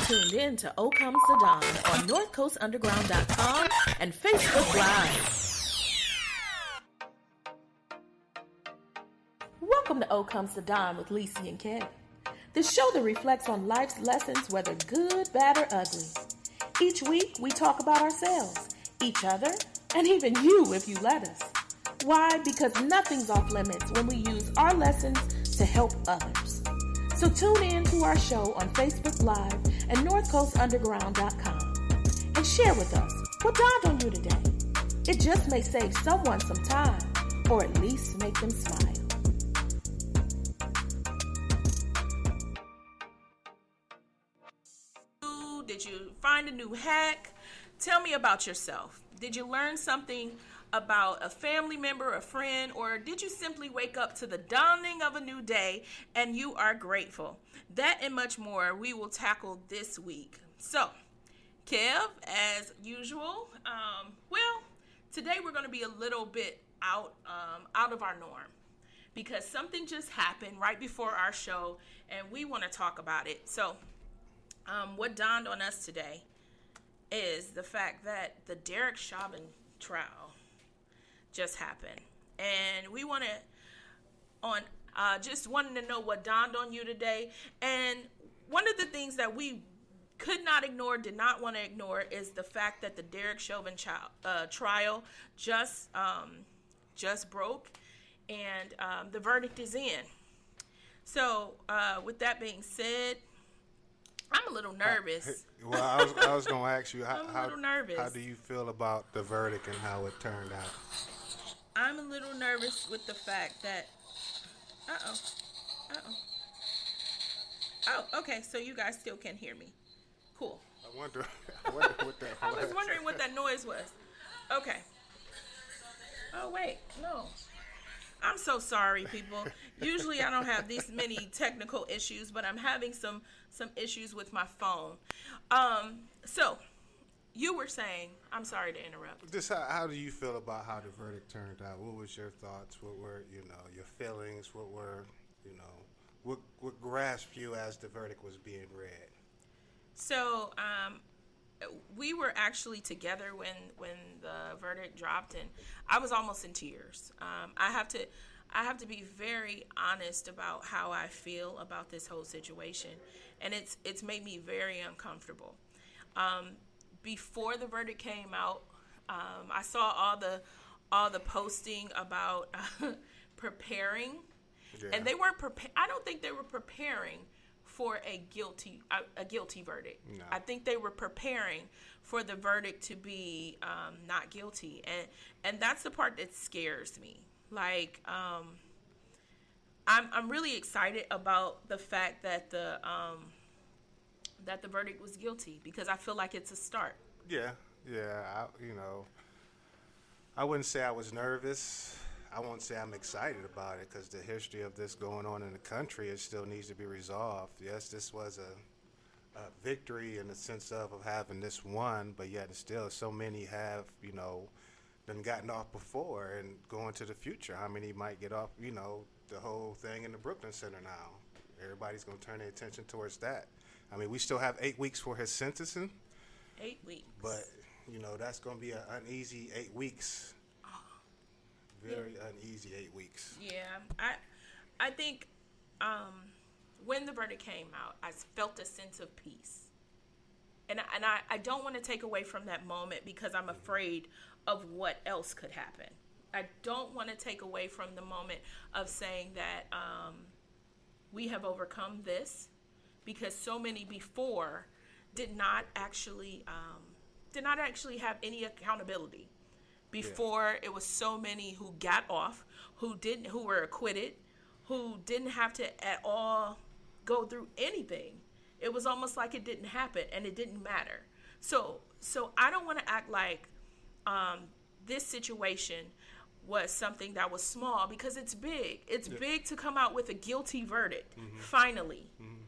tuned in to O Comes the Dawn on NorthCoastUnderground.com and Facebook Live. Welcome to O Comes the Dawn with Lacey and Kev, the show that reflects on life's lessons, whether good, bad, or ugly. Each week, we talk about ourselves, each other, and even you if you let us. Why? Because nothing's off limits when we use our lessons to help others. So tune in to our show on Facebook Live and NorthCoastUnderground.com and share with us what dawned on you today. It just may save someone some time, or at least make them smile. Did you find a new hack? Tell me about yourself. Did you learn something about a family member, a friend, or did you simply wake up to the dawning of a new day and you are grateful? That and much more we will tackle this week. So, Kev, as usual, today we're going to be a little bit out of our norm because something just happened right before our show and we want to talk about it. So, what dawned on us today is the fact that the Derek Chauvin trial just happened, and we want to just wanted to know what dawned on you today. And one of the things that we could not ignore, did not want to ignore, is the fact that the Derek Chauvin trial just broke, and the verdict is in. So with that being said, I'm a little nervous. Well, I was going to ask you, I'm a little nervous. How do you feel about the verdict and how it turned out? I'm a little nervous with the fact that, Oh, okay, so you guys still can hear me. Cool. I wonder what that was. I was wondering what that noise was. Okay. Oh, wait, no. I'm so sorry, people. Usually I don't have these many technical issues, but I'm having some issues with my phone. So you were saying, I'm sorry to interrupt. Just how do you feel about how the verdict turned out? What was your thoughts? What were, your feelings? What were, what grasped you as the verdict was being read? So, we were actually together when the verdict dropped, and I was almost in tears. I have to be very honest about how I feel about this whole situation, and it's made me very uncomfortable. Before the verdict came out, I saw all the posting about preparing, and they weren't I don't think they were preparing for a guilty verdict. No. I think they were preparing for the verdict to be not guilty, and that's the part that scares me. Like, I'm really excited about the fact that the verdict was guilty, because I feel like it's a start. Yeah. I wouldn't say I was nervous. I won't say I'm excited about it, because the history of this going on in the country, it still needs to be resolved. Yes, this was a victory in the sense of having this won, but yet still so many have, done gotten off before and going to the future. How many might get off, the whole thing in the Brooklyn Center now? Everybody's going to turn their attention towards that. I mean, we still have 8 weeks for his sentencing. 8 weeks. But, that's going to be an uneasy 8 weeks. Very uneasy 8 weeks. Yeah, I think when the verdict came out, I felt a sense of peace. And I don't want to take away from that moment, because I'm afraid of what else could happen. I don't want to take away from the moment of saying that we have overcome this, because so many before did not actually have any accountability. Before, it was so many who got off, who were acquitted, who didn't have to at all go through anything. It was almost like it didn't happen, and it didn't matter. So I don't want to act like this situation was something that was small, because it's big. It's big to come out with a guilty verdict. Mm-hmm. Finally. Mm-hmm.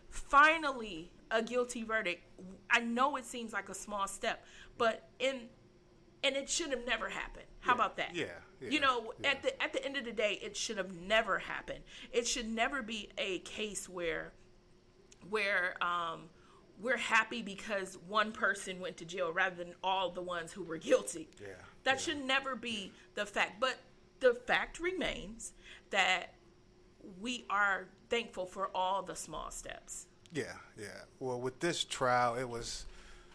Finally a guilty verdict. I know it seems like a small step, but and it should have never happened. How about that? Yeah. At the end of the day, it should have never happened. It should never be a case where where we're happy because one person went to jail rather than all the ones who were guilty. Yeah. That should never be the fact. But the fact remains that we are thankful for all the small steps. Yeah. Well, with this trial, it was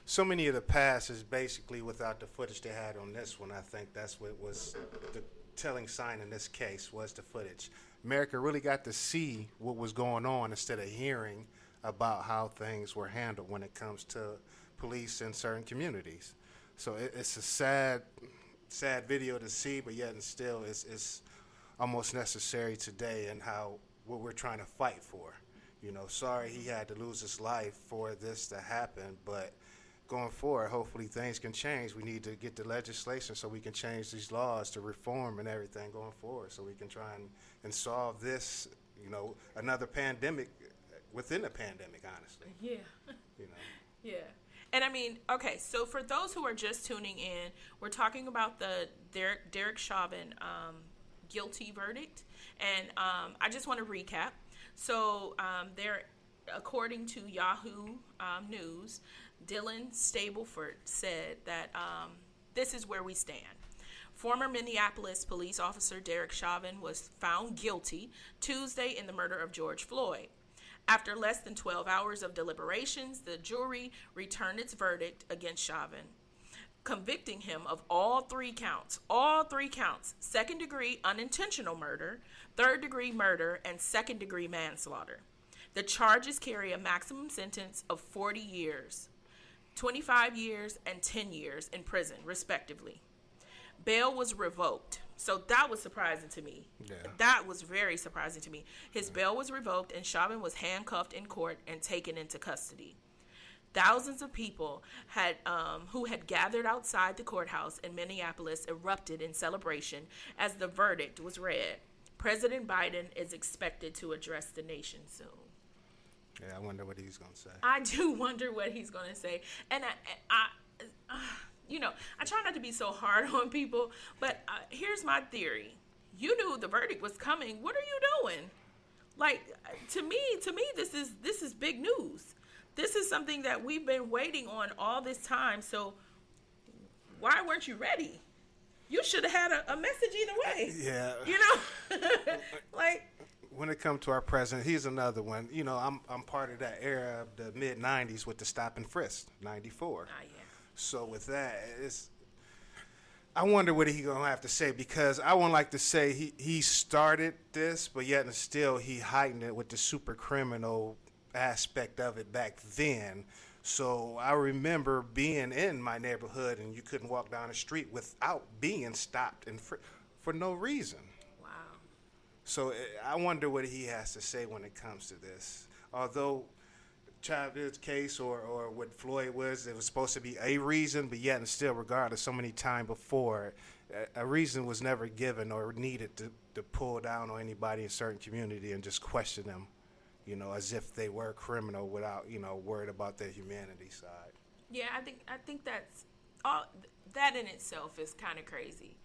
so many of the passes basically without the footage they had on this one. I think that's what was the telling sign in this case was the footage. America really got to see what was going on instead of hearing about how things were handled when it comes to police in certain communities. So it's a sad video to see, but yet and still it's almost necessary today and how what we're trying to fight for. You know, sorry he had to lose his life for this to happen, but going forward, hopefully things can change. We need to get the legislation so we can change these laws to reform and everything going forward so we can try and solve this, you know, another pandemic within a pandemic, honestly. Yeah. You know. Yeah. And I mean, okay, so for those who are just tuning in, we're talking about the Derek Chauvin guilty verdict. And I just want to recap. So according to Yahoo News, Dylan Stableford said that this is where we stand. Former Minneapolis police officer Derek Chauvin was found guilty Tuesday in the murder of George Floyd. After less than 12 hours of deliberations, the jury returned its verdict against Chauvin, convicting him of all three counts, second-degree unintentional murder, third-degree murder, and second-degree manslaughter. The charges carry a maximum sentence of 40 years, 25 years, and 10 years in prison, respectively. Bail was revoked. So that was surprising to me. Yeah. That was very surprising to me. His bail was revoked, and Chauvin was handcuffed in court and taken into custody. Thousands of people who had gathered outside the courthouse in Minneapolis erupted in celebration as the verdict was read. President Biden is expected to address the nation soon. Yeah, I wonder what he's going to say. I do wonder what he's going to say. And I try not to be so hard on people, but here's my theory. You knew the verdict was coming. What are you doing? Like, to me, this is big news. This is something that we've been waiting on all this time. So why weren't you ready? You should have had a message either way. Yeah. You know? Like, when it comes to our president, he's another one. You know, I'm part of that era of the mid-'90s with the stop and frisk, 94. yeah. So with that, I wonder what he's going to have to say, because I wouldn't like to say he started this, but yet and still he heightened it with the super criminal aspect of it back then. So I remember being in my neighborhood and you couldn't walk down the street without being stopped and for no reason. Wow. So I wonder what he has to say when it comes to this. Although Chauvin's case or what Floyd was, it was supposed to be a reason, but yet and still, regardless, so many times before, a reason was never given or needed to pull down on anybody in a certain community and just question them, you know, as if they were criminal without, you know, worried about their humanity side. Yeah, I think that's all. That in itself is kind of crazy.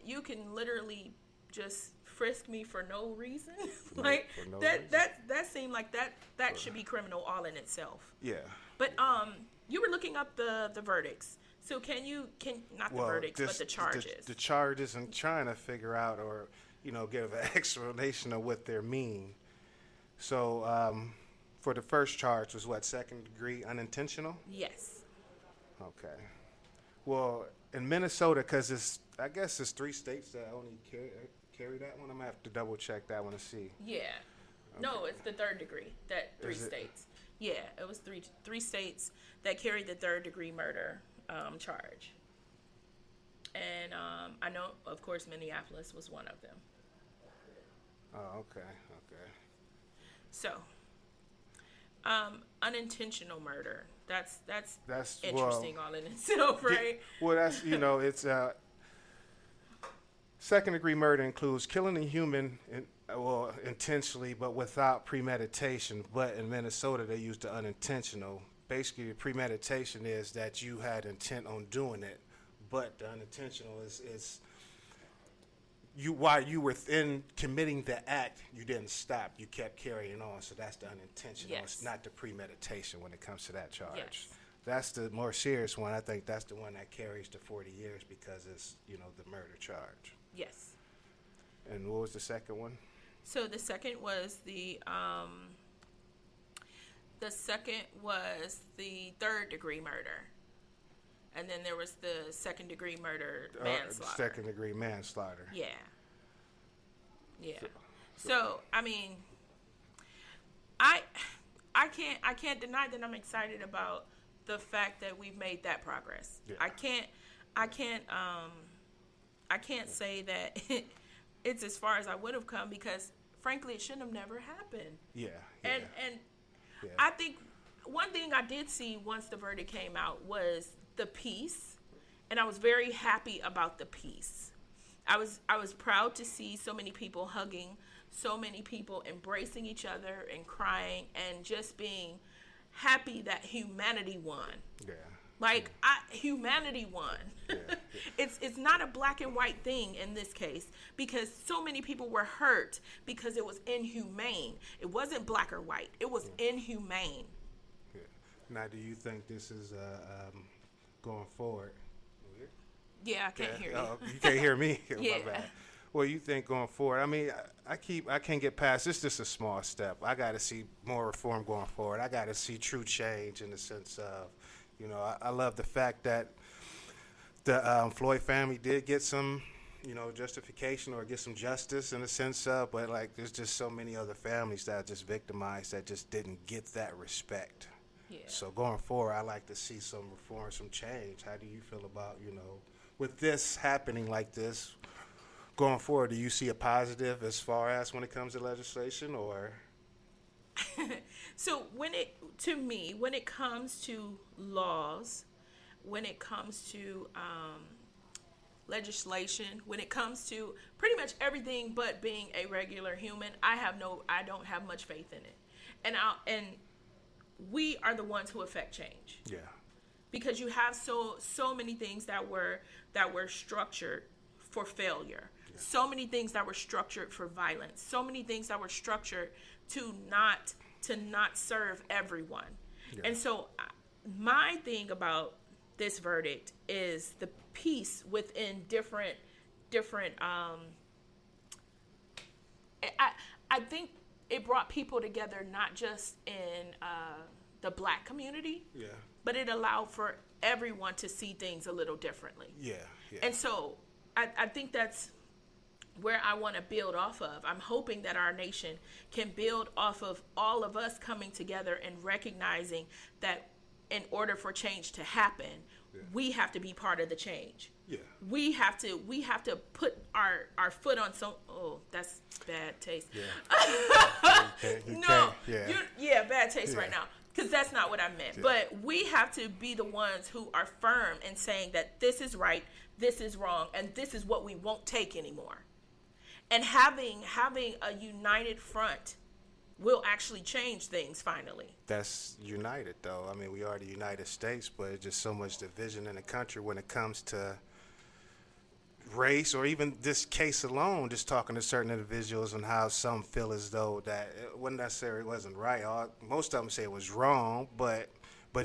You can literally just frisk me for no reason. Like for no that reason. that seemed like that should be criminal all in itself. Yeah. But you were looking up the verdicts. So not the verdicts, but the charges. The charges, and trying to figure out or, you know, give an explanation of what they mean. So for the first charge was what, second degree unintentional? Yes. Okay. Well, in Minnesota, because I guess it's 3 states that only carry that one. I'm gonna have to double check that one to see. Yeah. Okay. No, it's the third degree. That 3 states. Yeah, it was three states that carried the third degree murder charge. And I know, of course, Minneapolis was one of them. Oh, okay. So, unintentional murder. That's interesting all in itself, right? Well, that's, you know, it's second degree murder includes killing a human intentionally, but without premeditation. But in Minnesota, they use the unintentional. Basically, the premeditation is that you had intent on doing it, but the unintentional is while you were in committing the act, you didn't stop. You kept carrying on. So that's the unintentional. Yes. It's not the premeditation when it comes to that charge. Yes. That's the more serious one. I think that's the one that carries to 40 years because it's, the murder charge. Yes. And what was the second one? So the second was the third degree murder. And then there was the second degree murder manslaughter. Second degree manslaughter. Yeah. Yeah. So I mean, I can't deny that I'm excited about the fact that we've made that progress. Yeah. I can't say that it's as far as I would have come because frankly it shouldn't have never happened. Yeah. And yeah. I think one thing I did see once the verdict came out was the peace, and I was very happy about the peace. I was proud to see so many people hugging, so many people embracing each other and crying and just being happy that humanity won. Yeah. Humanity won. Yeah. It's not a black and white thing in this case because so many people were hurt because it was inhumane. It wasn't black or white. It was inhumane. Yeah. Now, do you think this is going forward? Yeah, I can't hear you. Oh, you can't hear me? Yeah. My bad. Well, you think going forward? I mean, I can't get past this. Just a small step. I got to see more reform going forward. I got to see true change in the sense of, I love the fact that the Floyd family did get some, justification or get some justice in the sense of, but there's just so many other families that are just victimized that just didn't get that respect. Yeah. So going forward, I like to see some reform, some change. How do you feel about, with this happening like this, going forward, do you see a positive as far as when it comes to legislation or? So when it comes to laws, when it comes to legislation, when it comes to pretty much everything but being a regular human, I don't have much faith in it. And we are the ones who affect change. Yeah. Because you have so many things that were structured for failure. Yeah. So many things that were structured for violence. So many things that were structured to not serve everyone. Yeah. And so my thing about this verdict is the peace within different I think it brought people together, not just in the black community, yeah, but it allowed for everyone to see things a little differently. Yeah, yeah. And so I think that's where I want to build off of. I'm hoping that our nation can build off of all of us coming together and recognizing that in order for change to happen, yeah, we have to be part of the change. Yeah. We have to put our foot on some. Oh, that's bad taste. Yeah. Bad taste Yeah. right now. Because that's not what I meant. Yeah. But we have to be the ones who are firm in saying that this is right, this is wrong, and this is what we won't take anymore. And having a united front will actually change things finally. That's united, though. I mean, we are the United States, but it's just so much division in the country when it comes to race, or even this case alone, just talking to certain individuals and how some feel as though that it wasn't necessarily wasn't right. Most of them say it was wrong, but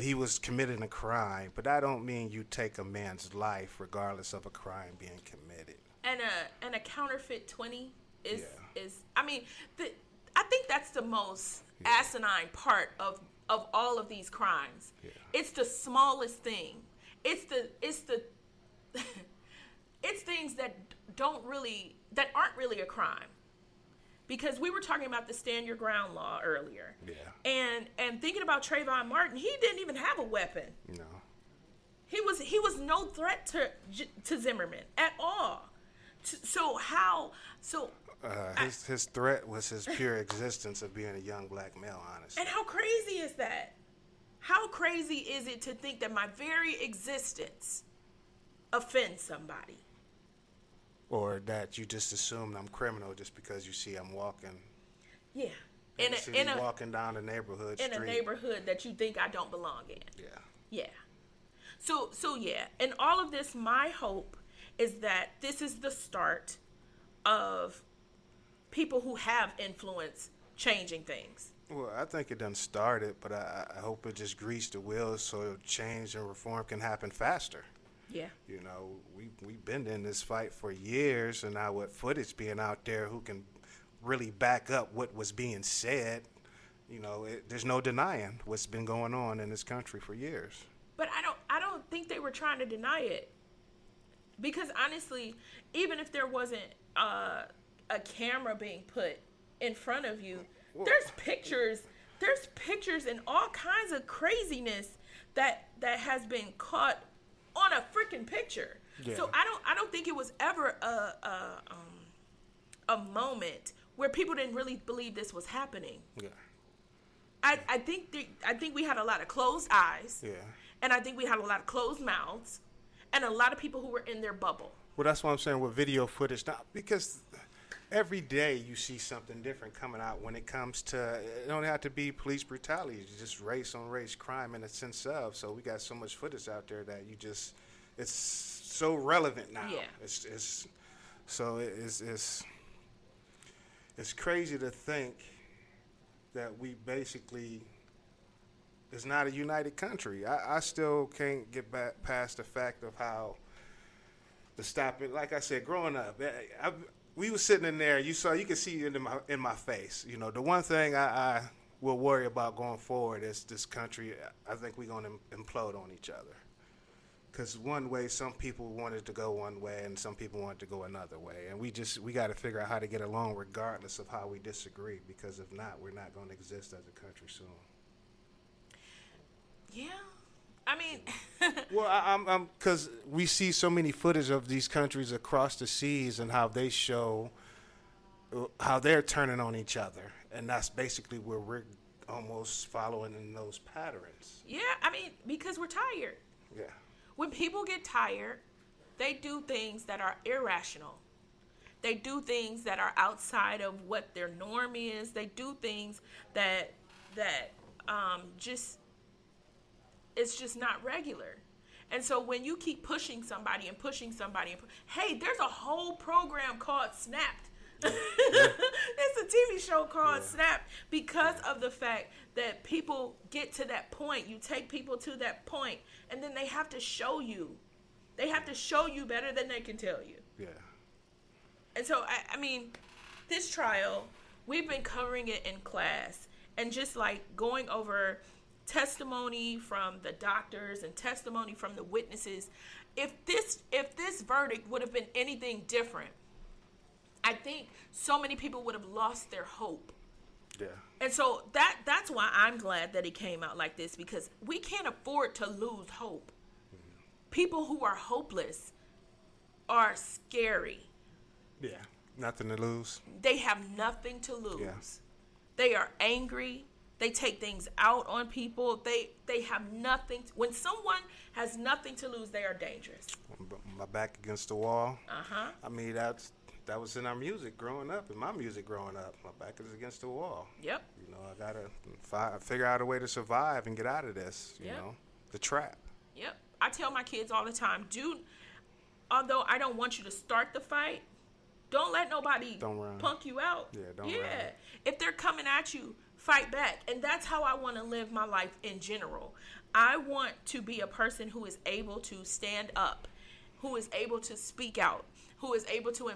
he was committing a crime. But that don't mean you take a man's life regardless of a crime being committed. And a counterfeit 20 is I mean, I think that's the most asinine part of all of these crimes. Yeah. It's the smallest thing. It's the it's things that aren't really a crime. Because we were talking about the stand your ground law earlier. Yeah. And thinking about Trayvon Martin, he didn't even have a weapon. No. He was no threat to Zimmerman at all. His threat was his pure existence of being a young black male, honestly. And how crazy is that? How crazy is it to think that my very existence offends somebody? Or that you just assume I'm criminal just because you see I'm walking. Yeah. Walking down the neighborhood street. In a neighborhood that you think I don't belong in. Yeah. Yeah. So yeah. In all of this, my hope is that this is the start of people who have influence changing things? Well, I think it done started, but I hope it just greased the wheels so change and reform can happen faster. Yeah. You know, we've been in this fight for years, and now with footage being out there who can really back up what was being said, you know, there's no denying what's been going on in this country for years. But I don't think they were trying to deny it. Because honestly, even if there wasn't a camera being put in front of you, there's pictures and all kinds of craziness that has been caught on a freaking picture. Yeah. So I don't think it was ever a moment where people didn't really believe this was happening. Yeah. I think we had a lot of closed eyes. Yeah. And I think we had a lot of closed mouths and a lot of people who were in their bubble. Well, that's what I'm saying with video footage now, because every day you see something different coming out when it comes to, it don't have to be police brutality, it's just race on race crime in a sense of. So we got so much footage out there that it's so relevant now. Yeah. It's crazy to think that we basically, it's not a united country. I still can't get back past the fact of how to stop it. Like I said, growing up, we were sitting in there. You could see it in my face. You know, the one thing I will worry about going forward is this country. I think we're going to implode on each other. Because one way, some people wanted to go one way, and some people wanted to go another way, and we got to figure out how to get along regardless of how we disagree. Because if not, we're not going to exist as a country soon. Yeah, I mean, well, I'm because we see so many footage of these countries across the seas and how they show how they're turning on each other, and that's basically where we're almost following in those patterns. Yeah, I mean, because we're tired. Yeah. When people get tired, they do things that are irrational. They do things that are outside of what their norm is. They do things that just, it's just not regular. And so when you keep pushing somebody, hey, there's a whole program called Snapped. It's a TV show called Snapped because of the fact that people get to that point. You take people to that point, and then they have to show you. They have to show you better than they can tell you. Yeah. And so, I mean, this trial, we've been covering it in class and just like going over testimony from the doctors and testimony from the witnesses. If this verdict would have been anything different, I think so many people would have lost their hope. Yeah. And so that's why I'm glad that it came out like this, because we can't afford to lose hope. Mm-hmm. People who are hopeless are scary. Yeah. Nothing to lose. They have nothing to lose. Yeah. They are angry. They take things out on people. They have nothing. When someone has nothing to lose, they are dangerous. My back against the wall. Uh-huh. I mean, that was in our music growing up, in my music growing up. My back is against the wall. Yep. You know, I got to figure out a way to survive and get out of this, you know, the trap. Yep. I tell my kids all the time, although I don't want you to start the fight, don't let nobody punk you out. Yeah, don't run. If they're coming at you, fight back. And that's how I want to live my life in general. I want to be a person who is able to stand up, who is able to speak out, who is able to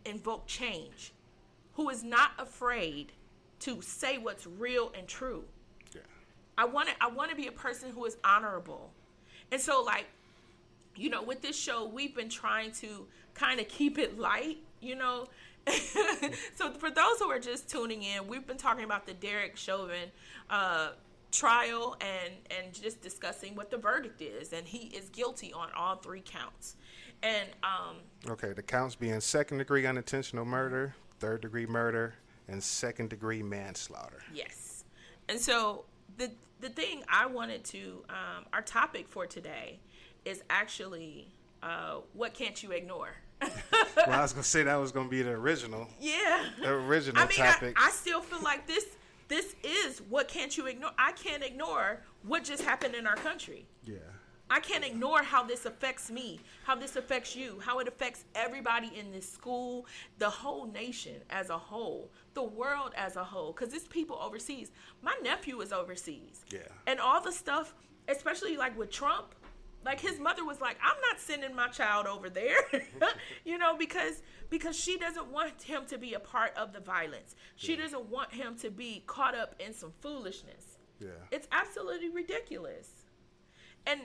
invoke change, who is not afraid to say what's real and true. Yeah. I want to be a person who is honorable. And so, like, you know, with this show, we've been trying to kind of keep it light, you know. So for those who are just tuning in, we've been talking about the Derek Chauvin trial and just discussing what the verdict is. And he is guilty on all 3 counts. And okay, the counts being 2nd-degree unintentional murder, 3rd-degree murder, and 2nd-degree manslaughter. Yes. And so the thing I wanted to, our topic for today is actually what can't you ignore? Well, I was going to say that was going to be the original. Yeah. The original topic. I still feel like this is what can't you ignore. I can't ignore what just happened in our country. Yeah. I can't ignore how this affects me, how this affects you, how it affects everybody in this school, the whole nation as a whole, the world as a whole, because it's people overseas. My nephew is overseas. Yeah. And all the stuff, especially like with Trump, like his mother was like, I'm not sending my child over there, you know, because she doesn't want him to be a part of the violence. She doesn't want him to be caught up in some foolishness. Yeah. It's absolutely ridiculous. And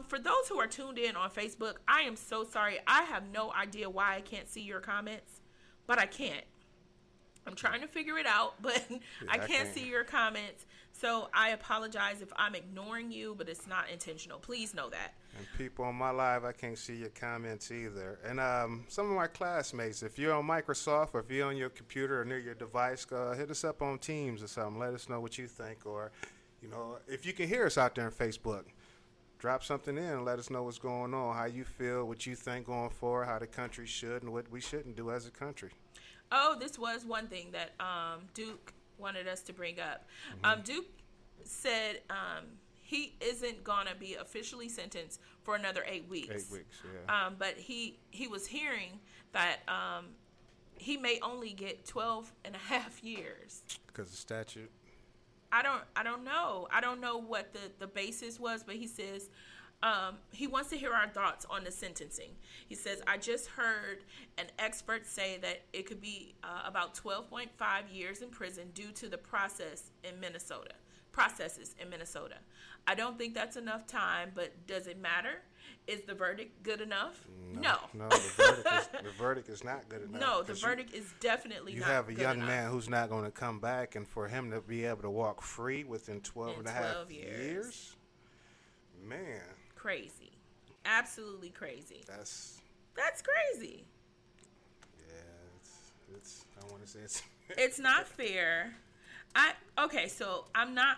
for those who are tuned in on Facebook, I am so sorry. I have no idea why I can't see your comments, but I can't. I'm trying to figure it out, but I can't see your comments. So I apologize if I'm ignoring you, but it's not intentional. Please know that. And people on my live, I can't see your comments either. And some of my classmates, if you're on Microsoft or if you're on your computer or near your device, go hit us up on Teams or something. Let us know what you think. Or, you know, if you can hear us out there on Facebook, drop something in and let us know what's going on, how you feel, what you think going forward, how the country should and what we shouldn't do as a country. Oh, this was one thing that Duke wanted us to bring up. Duke said he isn't going to be officially sentenced for another 8 weeks. 8 weeks, yeah. But he was hearing that he may only get 12 and a half years. Because of statute? I don't know. I don't know what the basis was, but he says he wants to hear our thoughts on the sentencing. He says, I just heard an expert say that it could be about 12.5 years in prison due to the processes in Minnesota. I don't think that's enough time, but does it matter? Is the verdict good enough? No. No, the verdict is not good enough. No, the verdict is definitely not good enough. You have a young man who's not going to come back, and for him to be able to walk free within 12 and a half years? Man. Crazy. Absolutely crazy. That's crazy. Yeah, it's I want to say it's it's not fair. So I'm not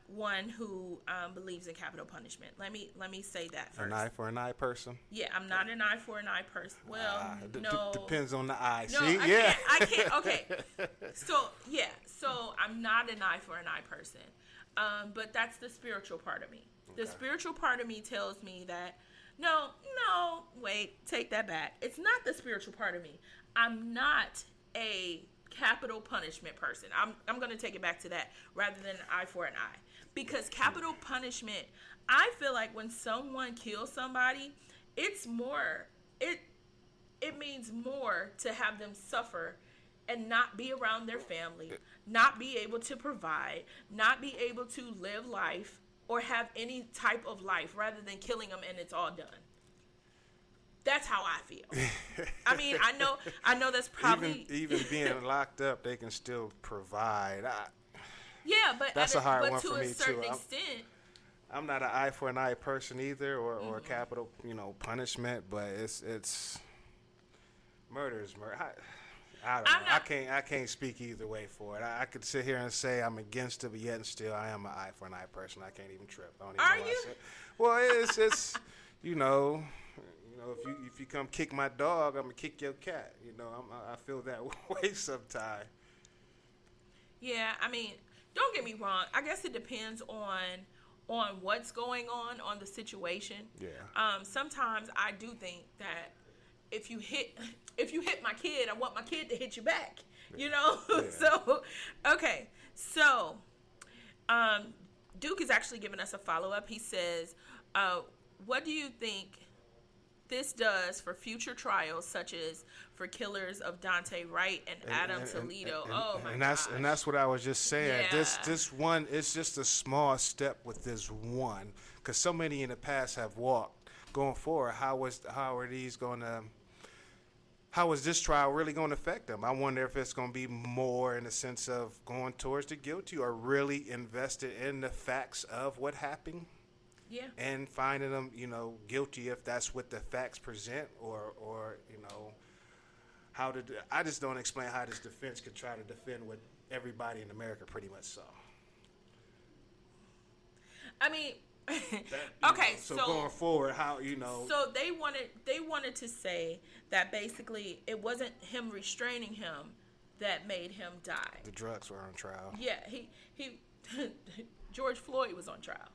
one who believes in capital punishment. Let me say that first. An eye for an eye person? Yeah, I'm not an eye for an eye person. Well, no. Depends on the eye. No, see? I can't. Okay. So I'm not an eye for an eye person. But that's the spiritual part of me. The spiritual part of me tells me that wait, take that back. It's not the spiritual part of me. I'm not a capital punishment person. I'm going to take it back to that rather than an eye for an eye. Because capital punishment, I feel like when someone kills somebody, it's more, it means more to have them suffer and not be around their family, not be able to provide, not be able to live life or have any type of life rather than killing them and it's all done. That's how I feel. I mean, I know that's probably even being locked up, they can still provide. But that's a hard one to for a me certain too. extent. I'm not an eye for an eye person either, or capital, punishment. But it's murder is murder. I don't know. I can't speak either way for it. I could sit here and say I'm against it, but yet and still I am an eye for an eye person. I can't even trip. I don't even Are know you? Well, it's if you come kick my dog, I'm gonna kick your cat. I feel that way sometimes. Yeah, I mean, don't get me wrong. I guess it depends on what's going on the situation. Yeah. Sometimes I do think that if you hit my kid, I want my kid to hit you back. Yeah. So okay. So Duke is actually giving us a follow-up. He says, what do you think this does for future trials, such as for killers of Dante Wright and Adam Toledo? And that's what I was just saying. Yeah. This one is just a small step with this one, because so many in the past have walked. Going forward, how is this trial really going to affect them? I wonder if it's going to be more in the sense of going towards the guilty or really invested in the facts of what happened. Yeah. And finding them, guilty if that's what the facts present, or I just don't explain how this defense could try to defend what everybody in America pretty much saw. I mean, So going forward, how So they wanted to say that basically it wasn't him restraining him that made him die. The drugs were on trial. Yeah, he George Floyd was on trial.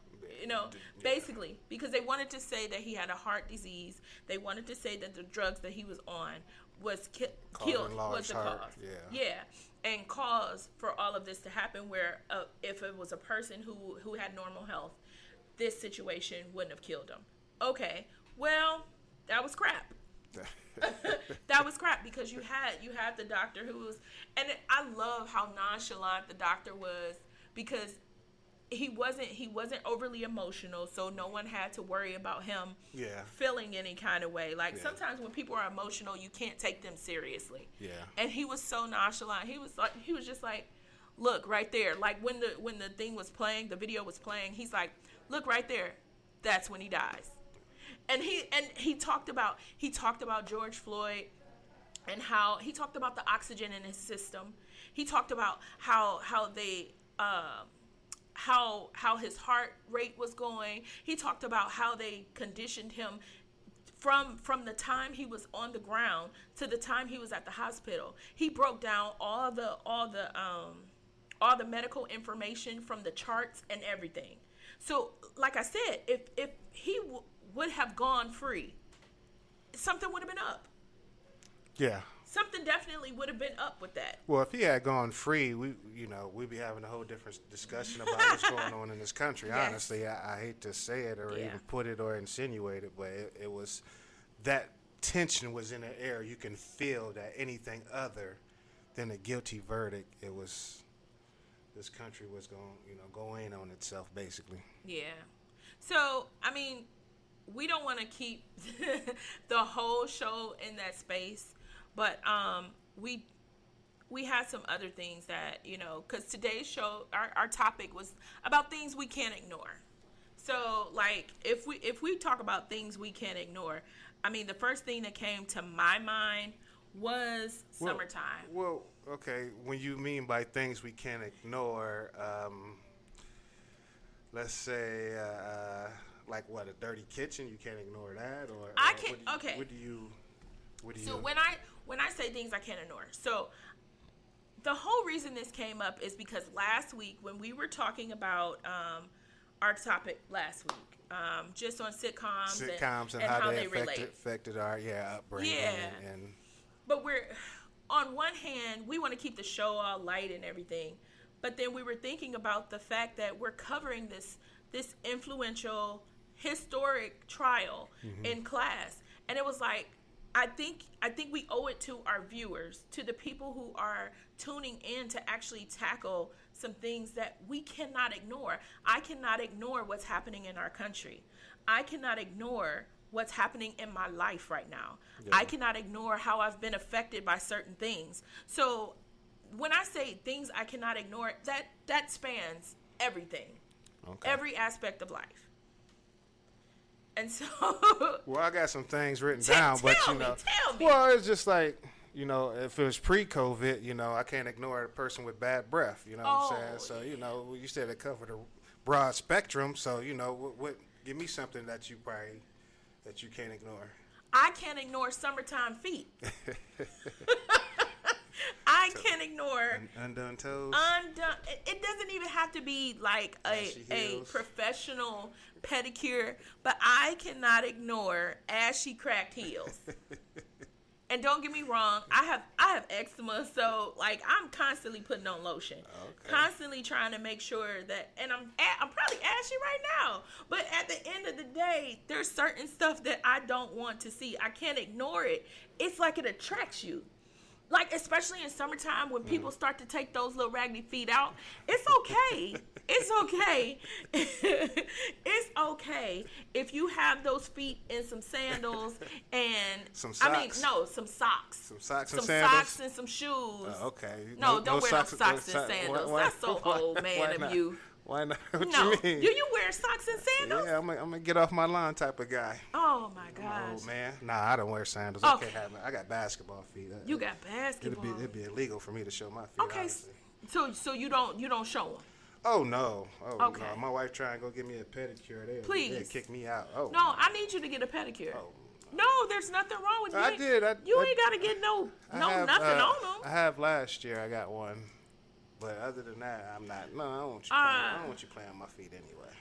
basically, because they wanted to say that he had a heart disease. They wanted to say that the drugs that he was on was killed, was the cause. Yeah, and cause for all of this to happen, where if it was a person who had normal health, this situation wouldn't have killed him. Okay, well, that was crap. That was crap, because you had the doctor who was, and I love how nonchalant the doctor was, because he wasn't overly emotional, so no one had to worry about him feeling any kind of way. Like sometimes when people are emotional, you can't take them seriously. Yeah. And he was so nonchalant. He was just like, look right there. Like when the thing was playing, the video was playing, he's like, look right there. That's when he dies. And he talked about George Floyd, and how he talked about the oxygen in his system. He talked about how his heart rate was going. He talked about how they conditioned him from the time he was on the ground to the time he was at the hospital. He broke down all the medical information from the charts and everything. So, like I said, if he would have gone free, something would have been up. Yeah. Something definitely would have been up with that. Well, if he had gone free, we'd be having a whole different discussion about what's going on in this country. Yes. Honestly, I hate to say it or even put it or insinuate it, but it was, that tension was in the air. You can feel that anything other than a guilty verdict, this country was going, go in on itself, basically. Yeah. So, I mean, we don't want to keep the whole show in that space, but we had some other things that, because today's show, our topic was about things we can't ignore. So, like, if we talk about things we can't ignore, I mean, the first thing that came to my mind was summertime. Well, okay, when you mean by things we can't ignore, let's say, like what, a dirty kitchen, you can't ignore that, or I can't. Okay. What do you? So when I say things I can't ignore, so the whole reason this came up is because last week when we were talking about our topic last week, just on sitcoms and how they affected our upbringing. Yeah. And but we're, on one hand, we want to keep the show all light and everything, but then we were thinking about the fact that we're covering this influential, historic trial in class, and it was like, I think we owe it to our viewers, to the people who are tuning in, to actually tackle some things that we cannot ignore. I cannot ignore what's happening in our country. I cannot ignore what's happening in my life right now. Yeah. I cannot ignore how I've been affected by certain things. So when I say things I cannot ignore, that spans everything. Okay. Every aspect of life. And so well, I got some things written down, but tell me. Well, it's just like, if it was pre-COVID, I can't ignore a person with bad breath, what I'm saying? So, you said it covered a broad spectrum, so, what give me something that you can't ignore. I can't ignore summertime feet. I can't ignore undone toes. It doesn't even have to be like a professional pedicure, but I cannot ignore ashy cracked heels. And don't get me wrong, I have eczema, so like I'm constantly putting on lotion, constantly trying to make sure that, and I'm probably ashy right now. But at the end of the day, there's certain stuff that I don't want to see. I can't ignore it. It's like it attracts you. Like, especially in summertime when people start to take those little raggedy feet out, it's okay. It's okay. It's okay if you have those feet in some sandals and some socks. Some socks. Some socks and some sandals. Socks and some shoes. Okay. No, don't wear no socks and sandals. That's so old, man, of you. Why not? What no. you mean? Do you wear socks and sandals? Yeah, I'm gonna get off my lawn type of guy. Oh my gosh. Oh man, nah, I don't wear sandals. Okay. I can't have it. I got basketball feet. You got basketball. It'd be illegal for me to show my feet. Okay, honestly. so you don't show them. Oh no. Okay. No. My wife trying to go get me a pedicure. Please. They'll kick me out. Oh. No, I need you to get a pedicure. Oh. No, there's nothing wrong with you. I did. You ain't got to get nothing on them. I have last year. I got one. But other than that, I'm not. No, I don't want you. I don't want you playing on my feet anyway.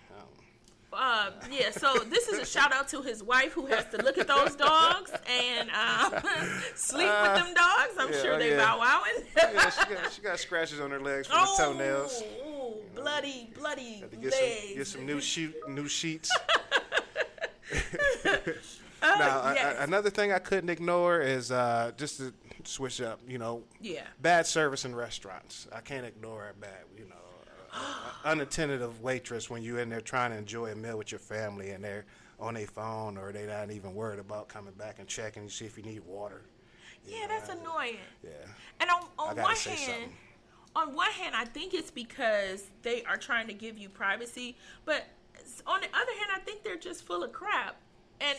Yeah, so this is a shout out to his wife who has to look at those dogs and sleep with them dogs. I'm sure they bow wowing. Yeah, she got scratches on her legs from the toenails. Oh, bloody legs. Get some new sheets. Now, yes. Another thing I couldn't ignore is just to switch up, bad service in restaurants. I can't ignore it bad, unattentive waitress when you're in there trying to enjoy a meal with your family and they're on their phone or they're not even worried about coming back and checking to see if you need water. Yeah, that's annoying. Yeah. And on one hand, I think it's because they are trying to give you privacy, but on the other hand, I think they're just full of crap. And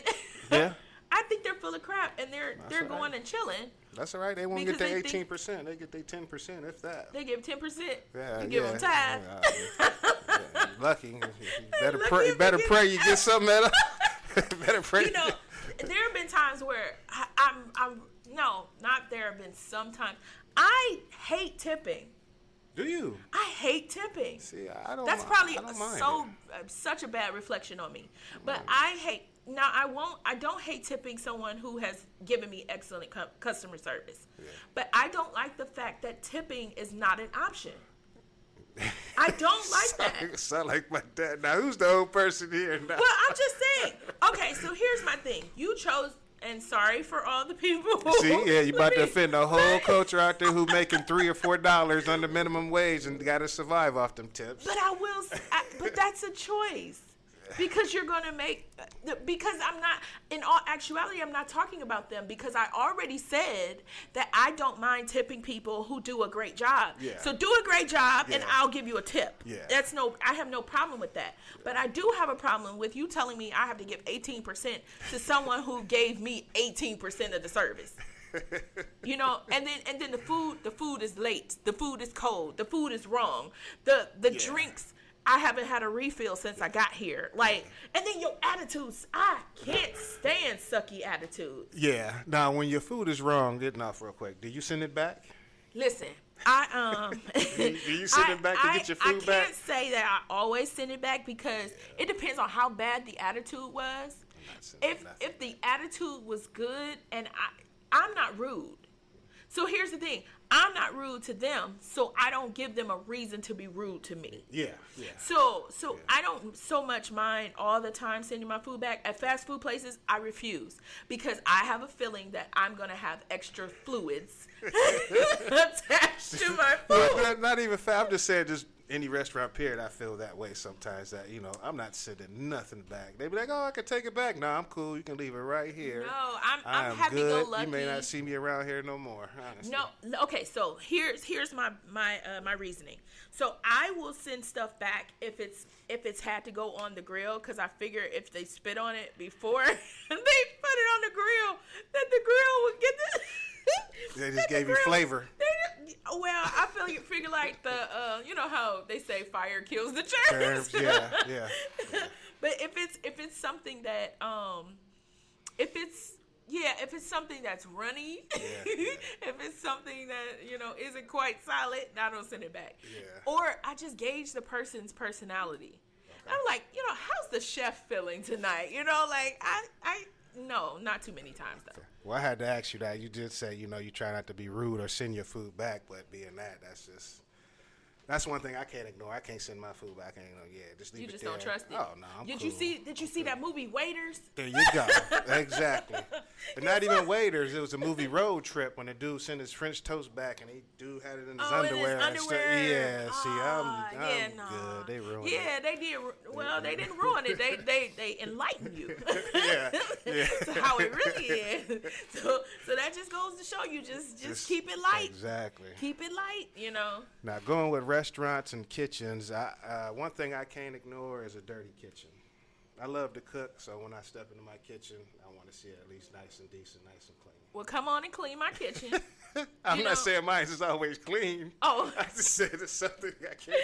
yeah. I think they're full of crap, and they're going and chilling. That's all right. They won't get their 18%. They get their 10%, if that. They give 10%. Yeah, you give them tithe. You're lucky. You better pray you get something at better pray. There have been times where there have been sometimes. I hate tipping. Do you? I hate tipping. See, I don't. That's probably mind such a bad reflection on me. But I hate. Now I don't hate tipping someone who has given me excellent customer service. Yeah. But I don't like the fact that tipping is not an option. I don't like that. Sound like my dad. Now who's the old person here now? Well, I'm just saying. Okay, so here's my thing. You chose, and sorry for all the people. See, yeah, you about to offend the whole culture out there who making $3 or $4 under minimum wage and got to survive off them tips. But but that's a choice. Because you're going to because I'm not, in all actuality, I'm not talking about them because I already said that I don't mind tipping people who do a great job. Yeah. So do a great job and I'll give you a tip. Yeah. I have no problem with that. But I do have a problem with you telling me I have to give 18% to someone who gave me 18% of the service. And then the food is late. The food is cold. The food is wrong. The drinks, I haven't had a refill since I got here. And then your attitudes, I can't stand sucky attitudes. Yeah. Now, when your food is wrong, getting off real quick, do you send it back? Listen, do you send it back to get your food back? I can't say that I always send it back because it depends on how bad the attitude was. If the attitude was good, and I'm not rude. So here's the thing. I'm not rude to them, so I don't give them a reason to be rude to me. Yeah. So I don't so much mind all the time sending my food back. At fast food places, I refuse because I have a feeling that I'm going to have extra fluids attached to my food. Well, not even I'm just saying just any restaurant period, I feel that way sometimes that, I'm not sending nothing back. They be like, oh, I can take it back. No, I'm cool. You can leave it right here. No, I'm happy-go-lucky. You may not see me around here no more, honestly. No, okay, so here's my reasoning. So I will send stuff back if it's had to go on the grill because I figure if they spit on it before they put it on the grill, that the grill would get the... They just gave you flavor. I figure like the how they say fire kills the germs. Yeah. But if it's something that if it's something that's runny, if it's something that isn't quite solid, I don't send it back. Yeah. Or I just gauge the person's personality. Okay. I'm like, how's the chef feeling tonight? No, not too many times though. Well, I had to ask you that. You did say, you try not to be rude or send your food back, but being that's one thing I can't ignore. I can't send my food back. Just leave it there. You just don't trust it. Oh no, I'm cool. Did you see that movie Waiters? There you go. Exactly. But not even Waiters. It was a movie Road Trip when the dude sent his French toast back and dude had it in his underwear. In his underwear. Yeah. See, I'm good. They ruined it. Yeah, they did. Well, they didn't ruin it. They enlightened you. Yeah. To how it really is. So that just goes to show you just keep it light. Exactly. Keep it light. Now going with restaurants and kitchens, one thing I can't ignore is a dirty kitchen. I love to cook, so when I step into my kitchen, I want to see it at least nice and decent, nice and clean. Well, come on and clean my kitchen. I'm not saying mine is always clean. Oh. I just said it's something I can't.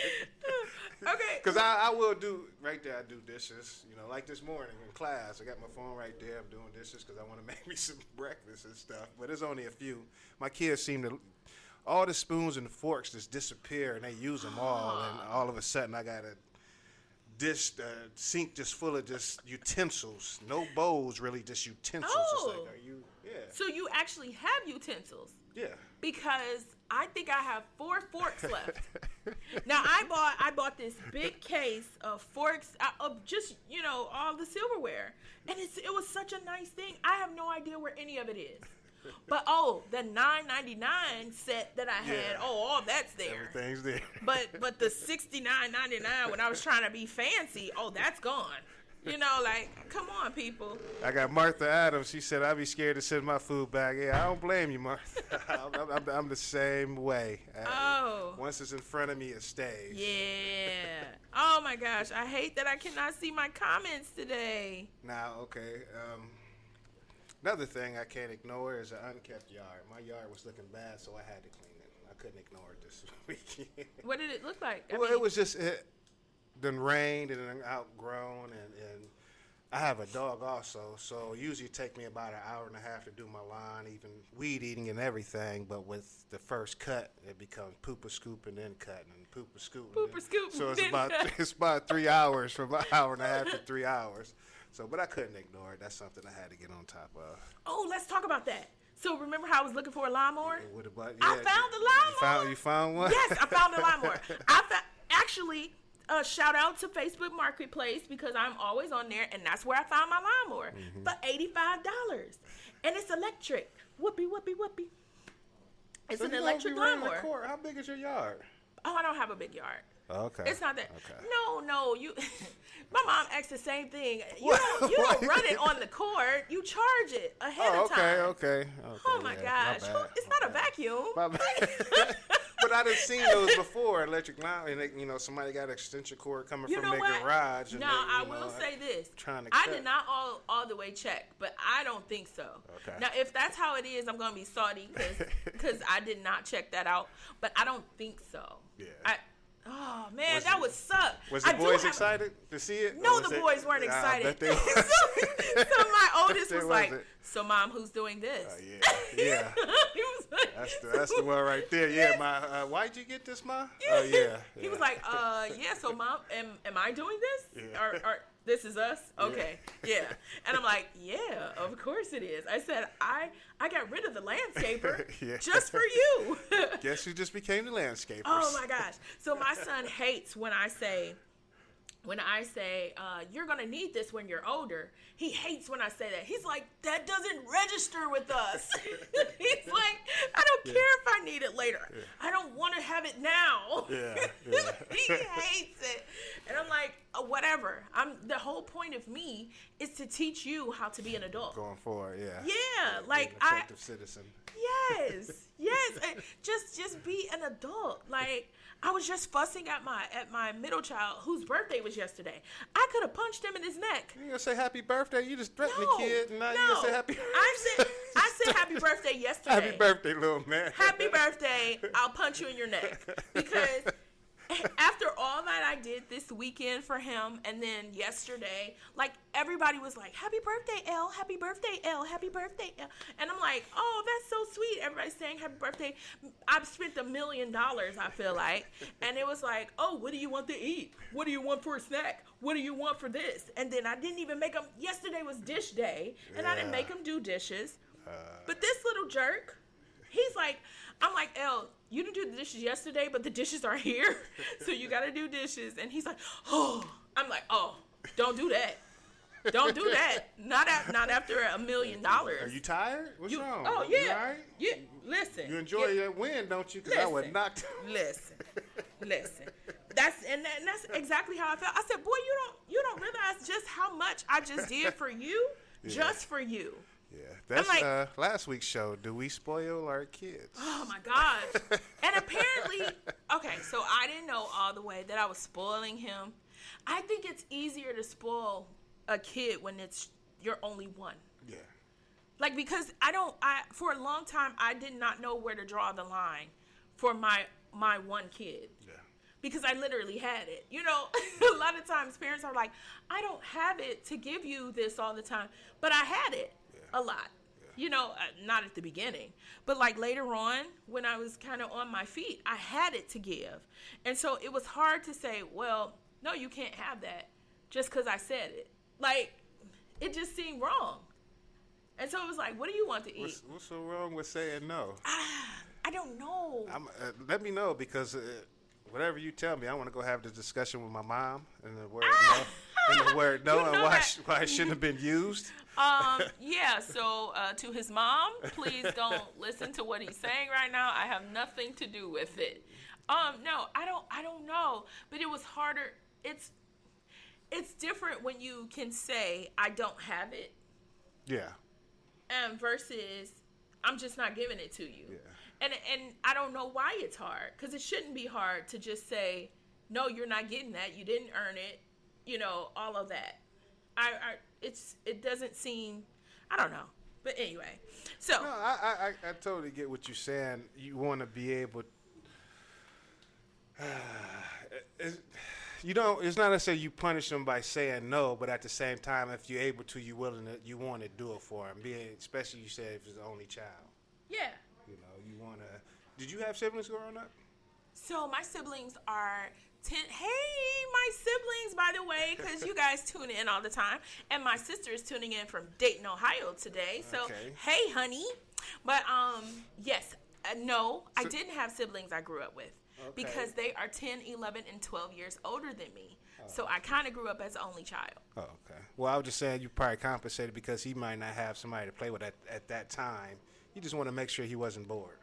Okay. Because I will do, right there, I do dishes. Like this morning in class, I got my phone right there. I'm doing dishes because I want to make me some breakfast and stuff. But there's only a few. My kids seem to... all the spoons and the forks just disappear and they use them all, and all of a sudden I gotta dish, sink just full of just utensils. No bowls, really, just utensils. Oh. It's like, are you? Yeah. So you actually have utensils? Yeah. Because I think I have 4 forks left. Now I bought this big case of forks of just all the silverware, and it was such a nice thing. I have no idea where any of it is. But the $9.99 set that I had, all that's there. Everything's there. But the $69.99 when I was trying to be fancy, that's gone. Come on, people. I got Martha Adams. She said, I'd be scared to send my food back. Yeah, I don't blame you, Martha. I'm the same way. Once it's in front of me, it stays. Yeah. Oh, my gosh. I hate that I cannot see my comments today. Now, okay. Another thing I can't ignore is an unkept yard. My yard was looking bad, so I had to clean it. I couldn't ignore it this weekend. What did it look like? It was just then rained and then outgrown, and I have a dog also, so it usually take me about an hour and a half to do my lawn, even weed eating and everything. But with the first cut, it becomes pooper scoop and then cutting and pooper scoop. Pooper scoop. So it's about 3 hours, from an hour and a half to 3 hours. So, but I couldn't ignore it. That's something I had to get on top of. Oh, let's talk about that. So remember how I was looking for a lawnmower? I found the lawnmower. You found one? Yes, I found the lawnmower. Actually, shout out to Facebook Marketplace, because I'm always on there, and that's where I found my lawnmower for $85. And it's electric. Whoopee, whoopee, whoopee. It's an electric lawnmower. How big is your yard? Oh, I don't have a big yard. Okay. It's not that. Okay. No, you. My mom asked the same thing. You don't run it on the cord. You charge it ahead of time. Okay. Oh my gosh, it's not a vacuum. But I done seen those before, electric line, and somebody got an extension cord coming from their garage. And I will say this: I did not all the way check, but I don't think so. Okay. Now, if that's how it is, I'm gonna be salty because I did not check that out, but I don't think so. Yeah. Oh man, that would suck. Was the boys excited to see it? No, the boys weren't excited. So my oldest was like, "So mom, who's doing this?" Yeah. He was like, that's the one right there. Yeah, why'd you get this, ma? Oh yeah. He was like, yeah. So mom, am I doing this? Yeah. Or this is us? Okay, yeah. And I'm like, yeah, of course it is. I said, I got rid of the landscaper just for you. Guess who just became the landscaper? Oh my gosh. So my son hates when I say, you're going to need this when you're older. He hates when I say that. He's like, that doesn't register with us. He's like, I don't care if I need it later. Yeah. I don't want to have it now. Yeah. He hates it. And I'm like, whatever. The whole point of me is to teach you how to be an adult. Going forward, yeah. Yeah. Like, an effective citizen. Yes. Just be an adult. Like, I was just fussing at my middle child, whose birthday was yesterday. I could have punched him in his neck. You gonna say happy birthday? You just threatened the kid, and now you gonna say happy birthday? I said happy birthday yesterday. Happy birthday, little man. Happy birthday. I'll punch you in your neck. Because after all that I did this weekend for him, and then yesterday, like, everybody was like, happy birthday, Elle, happy birthday, Elle, happy birthday, Elle. And I'm like, oh, that's so sweet. Everybody's saying happy birthday. I've spent $1 million, I feel like. And it was like, oh, what do you want to eat? What do you want for a snack? What do you want for this? And then I didn't even make them. Yesterday was dish day, and I didn't make them do dishes. But this little jerk, he's like, I'm like, Elle, you didn't do the dishes yesterday, but the dishes are here, so you got to do dishes. And he's like, oh. I'm like, oh, don't do that. Don't do that. Not after $1 million. Are you tired? What's wrong? Oh, yeah. You all right? Yeah. Listen. You enjoy that win, don't you? Because I would knock. Listen. That's exactly how I felt. I said, boy, you don't realize just how much I just did for you, just for you. Yeah, that's like, last week's show. Do we spoil our kids? Oh my gosh! And apparently, okay, so I didn't know all the way that I was spoiling him. I think it's easier to spoil a kid when you're only one. Yeah. Like, because for a long time I did not know where to draw the line for my one kid. Yeah. Because I literally had it. A lot of times parents are like, I don't have it to give you this all the time, but I had it. A lot, not at the beginning, but like later on when I was kind of on my feet, I had it to give. And so it was hard to say, well, no, you can't have that. just because I said it. Like, it just seemed wrong. And so it was like, what do you want to eat? What's so wrong with saying no? I don't know. Let me know, because whatever you tell me, I want to go have this discussion with my mom and the word no, and why it shouldn't have been used. Yeah, so to his mom, please don't listen to what he's saying right now. I have nothing to do with it. No, I don't know. But it was harder. It's different when you can say, I don't have it. Yeah. Versus, I'm just not giving it to you. Yeah. And I don't know why it's hard, because it shouldn't be hard to just say, no, you're not getting that. You didn't earn it. You know, all of that. It doesn't seem, I don't know. But anyway, so. No, I totally get what you're saying. You want to be able, it's not to say you punish them by saying no, but at the same time, if you're able to, you want to do it for them. Especially you said if it's the only child. Yeah. You know, you want to. Did you have siblings growing up? So my siblings are 10. Hey, my siblings, by the way, because you guys tune in all the time. And my sister is tuning in from Dayton, Ohio today. So, okay. Hey, honey. But, yes, no, I didn't have siblings I grew up with. Okay. Because they are 10, 11, and 12 years older than me. Oh. So I kind of grew up as the only child. Oh, okay. Well, I was just saying you probably compensated because he might not have somebody to play with at that time. You just want to make sure he wasn't bored.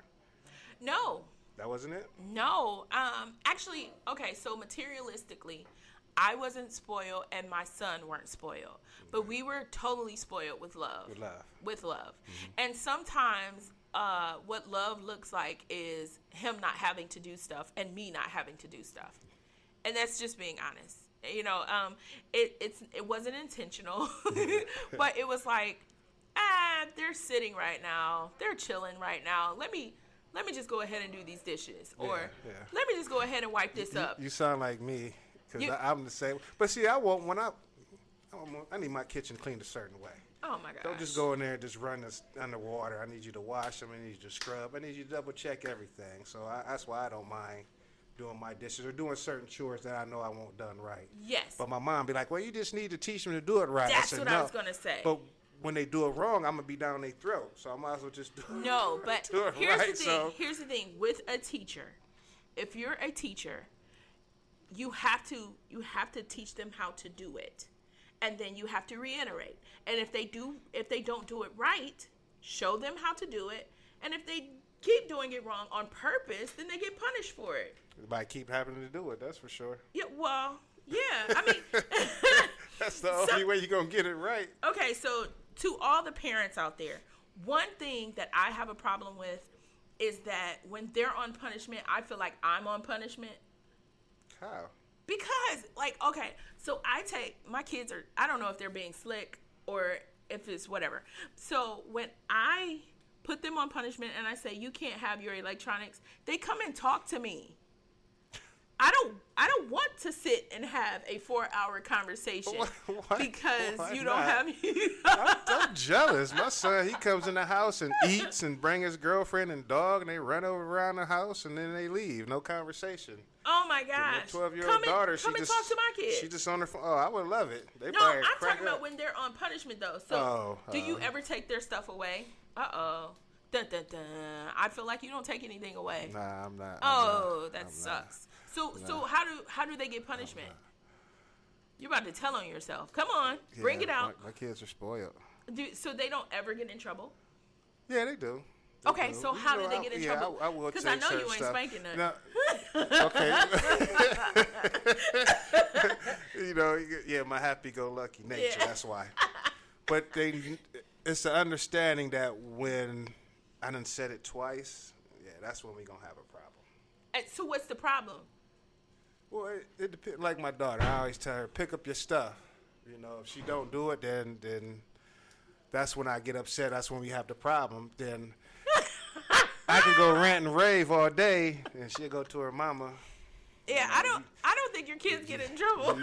No. That wasn't it? No. Actually, okay, so materialistically, I wasn't spoiled and my son weren't spoiled. But we were totally spoiled with love. With love. Mm-hmm. And sometimes what love looks like is him not having to do stuff and me not having to do stuff. And that's just being honest. You know, it wasn't intentional. But it was like, they're sitting right now. They're chilling right now. Let me just go ahead and do these dishes. Or let me just go ahead and wipe this up. You sound like me, because I'm the same. But see, I need my kitchen cleaned a certain way. Oh, my gosh. Don't just go in there and just run this underwater. I need you to wash them. I need you to scrub. I need you to double check everything. So that's why I don't mind doing my dishes or doing certain chores that I know I won't done right. Yes. But my mom be like, well, you just need to teach them to do it right. That's what I was going to say. But when they do it wrong, I'm going to be down their throat. So I might as well just do it. No, but do it here's right. The thing. Here's the thing. With a teacher, if you're a teacher, you have to teach them how to do it. And then you have to reiterate. And if they don't do it right, show them how to do it. And if they keep doing it wrong on purpose, then they get punished for it. By keep having to do it, that's for sure. Yeah, well, yeah. I mean, that's the only way you're going to get it right. Okay, so to all the parents out there, one thing that I have a problem with is that when they're on punishment, I feel like I'm on punishment. How? Because, like, okay, so my kids I don't know if they're being slick or if it's whatever. So when I put them on punishment and I say, you can't have your electronics, they come and talk to me. I don't want to sit and have a 4-hour conversation because you don't have. I'm jealous. My son, he comes in the house and eats and bring his girlfriend and dog, and they run over around the house and then they leave. No conversation. Oh my gosh! My 12-year-old daughter, come and talk to my kids. She just on her phone. Oh, I would love it. No, I'm talking about when they're on punishment though. So, do you ever take their stuff away? Dun, dun, dun. I feel like you don't take anything away. Nah, I'm not. That sucks. So how do they get punishment? You're about to tell on yourself. Come on, bring it out. My kids are spoiled. So they don't ever get in trouble? Yeah, they do. Okay, so how do they get in trouble? I will. Because I know you ain't spanking nothing. No. Okay. You know, my happy-go-lucky nature. Yeah. That's why. But it's the understanding that when I done said it twice, that's when we gonna have a problem. And so what's the problem? Well, it depends. Like my daughter, I always tell her, pick up your stuff. You know, if she don't do it, then that's when I get upset. That's when we have the problem. Then I can go rant and rave all day, and she'll go to her mama. Yeah, I don't think your kids get in trouble.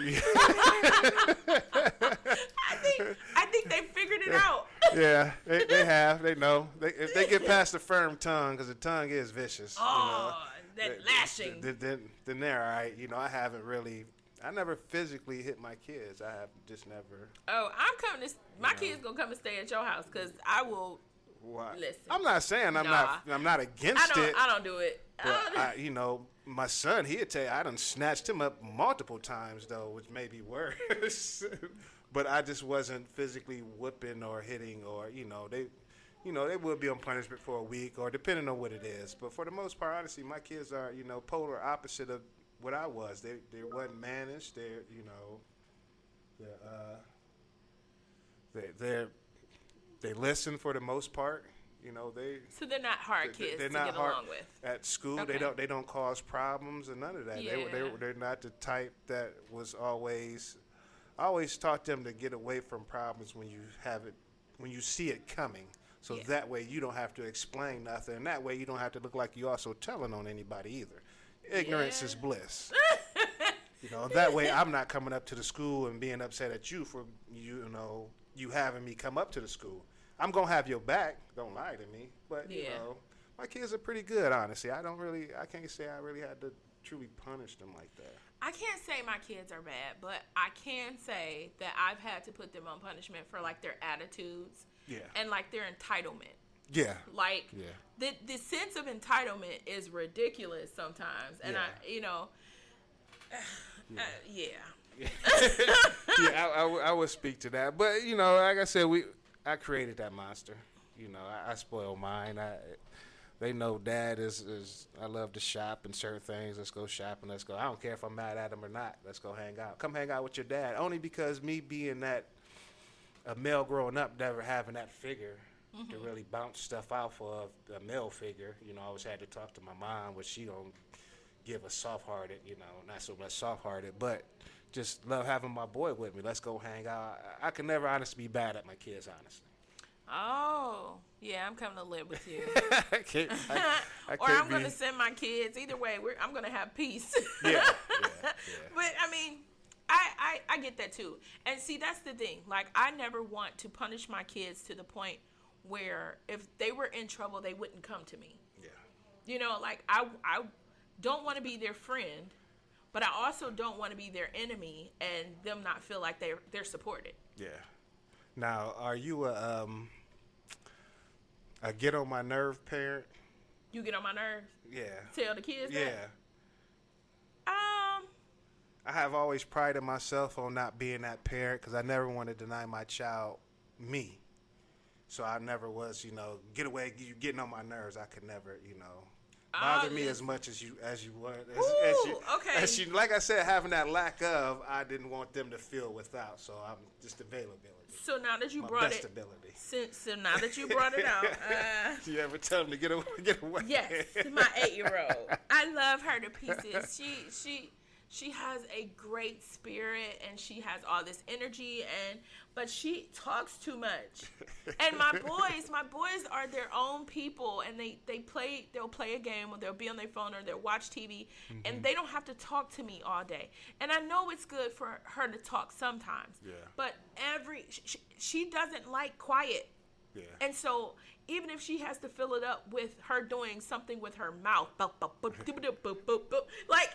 I think they figured it out. Yeah, they have. They know. If they get past the firm tongue, because the tongue is vicious. Oh, that lashing. Then they're all right. You know, I haven't really I never physically hit my kids. I have just never. Oh, I'm coming to my kids gonna come and stay at your house because I will. What? Listen. I'm not saying I'm not against it. I don't do it. But my son, he'd tell you, I done snatched him up multiple times though, which may be worse. But I just wasn't physically whipping or hitting, or they would be on punishment for a week or depending on what it is. But for the most part, honestly, my kids are polar opposite of what I was. They wasn't managed. They listen for the most part. So they're not hard kids to get along with. At school, Okay. they don't cause problems and none of that. Yeah. They're not the type that was always. I always taught them to get away from problems when you see it coming. So that way you don't have to explain nothing. And that way you don't have to look like you also telling on anybody either. Ignorance is bliss. That way I'm not coming up to the school and being upset at you for you having me come up to the school. I'm gonna have your back. Don't lie to me. But my kids are pretty good, honestly. I can't say I really had to truly punish them like that. I can't say my kids are bad, but I can say that I've had to put them on punishment for like their attitudes and like their entitlement. Yeah. Like the sense of entitlement is ridiculous sometimes, and I would speak to that, but like I said, I created that monster. I spoil mine. They know Dad is I love to shop and certain things. Let's go shopping. Let's go. I don't care if I'm mad at him or not. Let's go hang out. Come hang out with your dad. Only because me being a male growing up, never having that figure to really bounce stuff off of a male figure. I always had to talk to my mom, which she don't give a soft-hearted, not so much soft-hearted, but just love having my boy with me. Let's go hang out. I can never honestly be bad at my kids, honestly. Oh, yeah, I'm coming to live with you. I can't or I'm going to send my kids. Either way, I'm going to have peace. Yeah. But, I mean, I get that, too. And, see, that's the thing. Like, I never want to punish my kids to the point where if they were in trouble, they wouldn't come to me. Yeah. Like, I don't want to be their friend, but I also don't want to be their enemy and them not feel like they're supported. Yeah. Now, are you a get on my nerve parent? You get on my nerves? Yeah. Tell the kids that? Yeah. I have always prided myself on not being that parent because I never want to deny my child me. So I never was, get away, you getting on my nerves. I could never, bother me as much as you want. As you, like I said, having that lack of, I didn't want them to feel without. So I'm just availability. So now that you brought it, so now that you brought it out, you ever tell them to get away? Yes, my 8-year-old. I love her to pieces. She has a great spirit and she has all this energy, but she talks too much. And my boys are their own people, and they'll play a game, or they'll be on their phone, or they'll watch TV, and they don't have to talk to me all day. And I know it's good for her to talk sometimes. Yeah. But she doesn't like quiet. Yeah. And so even if she has to fill it up with her doing something with her mouth, like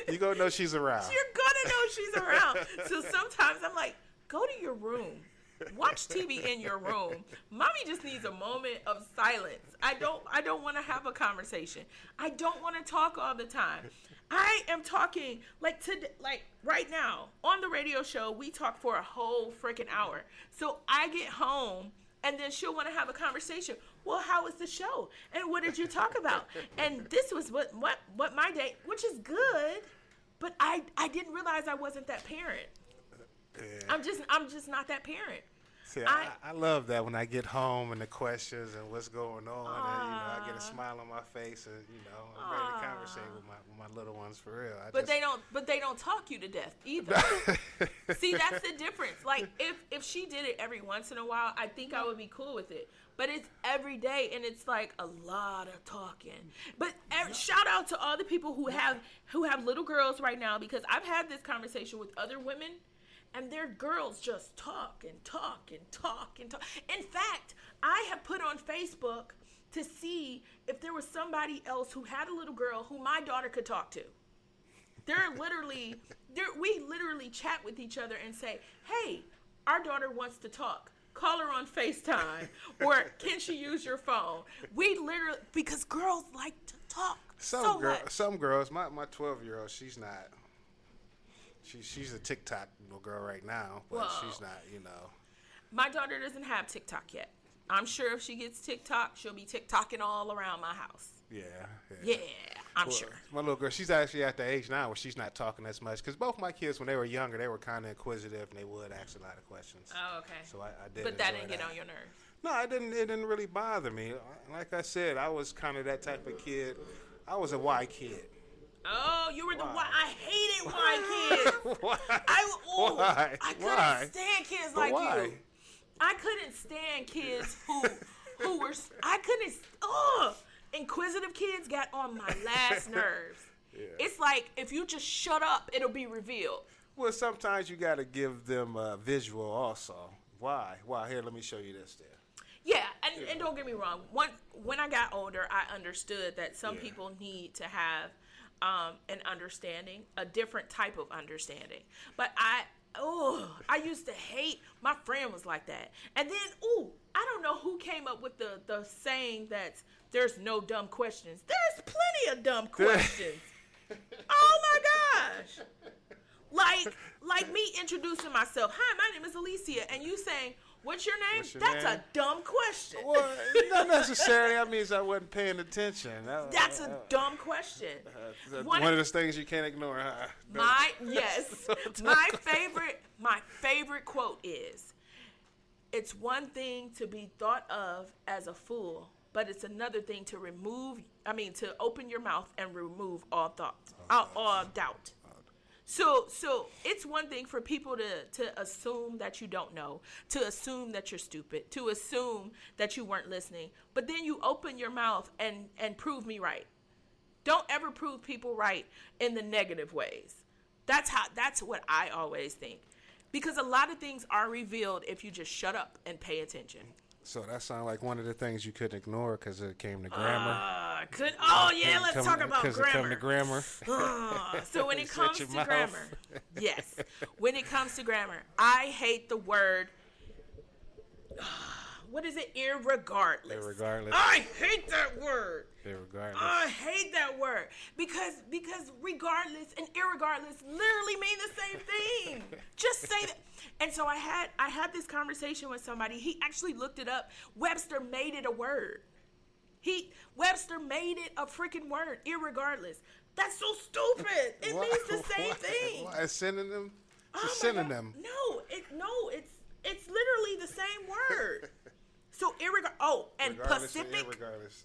you're gonna know she's around. You're gonna know she's around. So sometimes I'm like, go to your room. Watch TV in your room. Mommy just needs a moment of silence. I don't want to have a conversation. I don't want to talk all the time. I am talking like right now on the radio show. We talk for a whole freaking hour. So I get home and then she'll want to have a conversation. Well, how was the show? And what did you talk about? And this was what my day, which is good, but I didn't realize I wasn't that parent. Yeah. I'm just not that parent. See, I love that when I get home and the questions and what's going on, and I get a smile on my face, and I'm ready to conversate with my little ones for real. But they don't talk you to death either. See, that's the difference. Like if she did it every once in a while, I think I would be cool with it. But it's every day, and it's like a lot of talking. But shout out to all the people who have little girls right now, because I've had this conversation with other women. And their girls just talk and talk and talk and talk. In fact, I have put on Facebook to see if there was somebody else who had a little girl who my daughter could talk to. We literally chat with each other and say, hey, our daughter wants to talk. Call her on FaceTime. Or can she use your phone? We literally, because girls like to talk Some girls, my 12-year-old, she's not. She's a TikTok girl right now, but she's not, My daughter doesn't have TikTok yet. I'm sure if she gets TikTok, she'll be TikToking all around my house. Yeah, I'm sure. My little girl, she's actually at the age now where she's not talking as much. Because both my kids, when they were younger, they were kind of inquisitive and they would ask a lot of questions. Oh, okay. So I did. But that didn't get on your nerves. No, it didn't really bother me. Like I said, I was kind of that type of kid. I was a Y kid. Oh, you were the Y. I hated Y kids. Why? I couldn't stand kids like why? you. I couldn't stand kids who were. Inquisitive kids got on my last nerves. Yeah. It's like if you just shut up, it'll be revealed. Well, sometimes you got to give them a visual also. Why? Here, let me show you this there. Yeah, and don't get me wrong. When I got older, I understood that some people need to have an understanding, a different type of understanding. But I used to hate, my friend was like that. And then, I don't know who came up with the saying that there's no dumb questions. There's plenty of dumb questions. Oh my gosh. Like me introducing myself. Hi, my name is Alicia. And you saying, what's your name? That's a dumb question. Well, not necessarily. That means I wasn't paying attention. That's a dumb question. One of those things you can't ignore, huh? My favorite quote is, it's one thing to be thought of as a fool, but it's another thing to open your mouth and remove all thoughts, all doubt. So it's one thing for people to assume that you don't know, to assume that you're stupid, to assume that you weren't listening, but then you open your mouth and prove me right. Don't ever prove people right in the negative ways. That's what I always think. Because a lot of things are revealed if you just shut up and pay attention. So that sounds like one of the things you couldn't ignore because it came to grammar. Let's talk about grammar. Because it came to grammar. So when it comes to grammar, yes. When it comes to grammar, I hate the word, what is it? Irregardless. I hate that word. Irregardless. I hate that word because regardless and irregardless literally mean the same thing. Just say that. And so I had this conversation with somebody. He actually looked it up. Webster made it a word. Webster made it a freaking word. Irregardless. That's so stupid. It means the same thing. Why? A synonym? It's a synonym. No, it's literally the same word. So Pacific. Irregardless.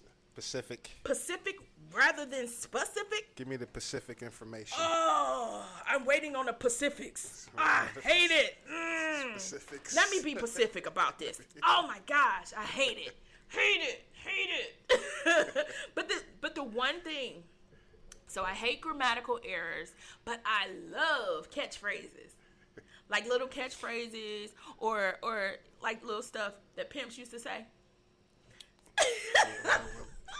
Pacific rather than specific. Give me the Pacific information. Oh, I'm waiting on the Pacifics. I hate it. Specifics. Let me be Pacific about this. Oh my gosh, I hate it. Hate it. But the one thing, so I hate grammatical errors, but I love catchphrases. Like little catchphrases or like little stuff that pimps used to say.